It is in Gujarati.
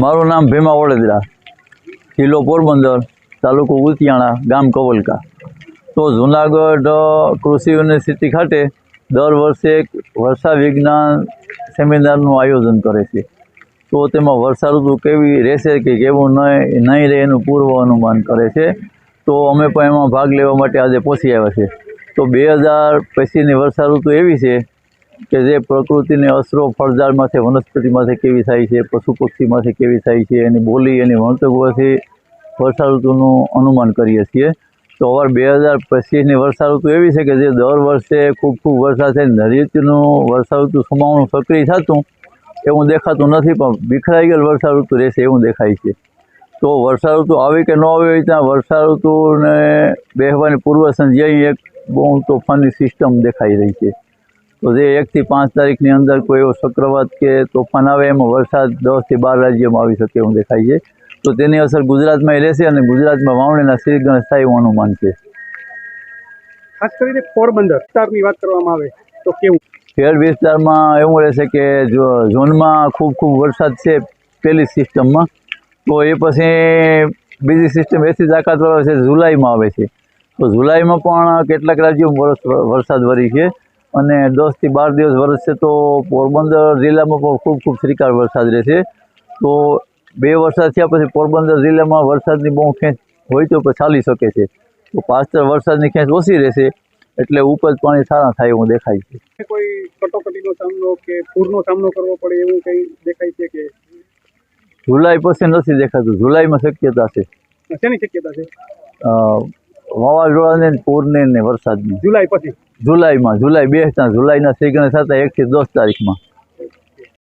મારું નામ ભીમા વડોદરા, જિલ્લો પોરબંદર, તાલુકો ઉતિયાણા, ગામ કવલકા। તો જૂનાગઢ કૃષિ યુનિવર્સિટી ખાતે દર વર્ષે એક વર્ષા વિજ્ઞાન સેમિનારનું આયોજન કરે છે। તો તેમાં વર્ષા ઋતુ કેવી રહેશે કે કેવું નહીં રહે એનું પૂર્વ અનુમાન કરે છે। તો અમે પણ એમાં ભાગ લેવા માટે આજે પહોંચી આવ્યા છે। તો 2025ની વર્ષા ઋતુ એવી છે કે જે પ્રકૃતિની અસરો ફળઝાડમાંથી વનસ્પતિમાંથી કેવી થાય છે, પશુ પક્ષીમાંથી કેવી થાય છે, એની બોલી એની વર્તણૂકથી વર્ષા ઋતુનું અનુમાન કરીએ છીએ। તો હવે 2025ની વર્ષા ઋતુ એવી છે કે જે દર વર્ષે ખૂબ વરસાદ થઈને નૈઋત્યનું વર્ષા ઋતુ સમાવણું સક્રિય થતું એવું દેખાતું નથી, પણ વિખરાઈ ગયેલ વર્ષા ઋતુ રહેશે એવું દેખાય છે। તો વર્ષા ઋતુ આવી કે ન આવી ત્યાં વર્ષા ઋતુને બેહવાની પૂર્વ સંધ્યાએ એક બહુ તોફાની સિસ્ટમ દેખાઈ રહી છે। તો જે 1 થી 5 તારીખની અંદર કોઈ એવો ચક્રવાત કે તોફાન આવે એમાં વરસાદ 10 થી 12 રાજ્યોમાં આવી શકે એવું દેખાય છે। તો તેની અસર ગુજરાતમાં રહેશે અને ગુજરાતમાં વાવણીના શ્રીગણેશ થાય એવું અનુમાન છે। ખાસ કરીને પોરબંદર વિસ્તારની વાત કરવામાં આવે તો કેવું? ખેડ વિસ્તારમાં એવું રહેશે કે જો ઝોનમાં ખૂબ વરસાદ છે પહેલી સિસ્ટમમાં, તો એ પછી બીજી સિસ્ટમ એથી તાકાતવાળો છે જુલાઈમાં આવે છે। તો જુલાઈમાં પણ કેટલાક રાજ્યોમાં વરસાદ વરી છે અને 10 થી 12 દિવસ વરસશે। તો પોરબંદર જિલ્લામાં પણ ખૂબ શ્રીકાર વરસાદ રહેશે। તો 2 વરસાદ થયા પછી પોરબંદર જિલ્લામાં વરસાદની બહુ ખેંચ હોય તો પણ ચાલી શકે છે। તો પાછળ વરસાદની ખેંચ ઓછી રહેશે એટલે ઉપજ પાણી સારા થાય એવું દેખાય છે। કોઈ કટોકટીનો સામનો કે પૂરનો સામનો કરવો પડે એવું કંઈ દેખાય છે કે? જુલાઈ પછી નથી દેખાતું, જુલાઈમાં શક્યતા છે। શેની શક્યતા છે? વાવાઝોડાની, પૂરની ને વરસાદની। જુલાઈ પછી? જુલાઈ બેસતા જુલાઈના શ્રીગણેશ થતા 1 થી 10 તારીખમાં।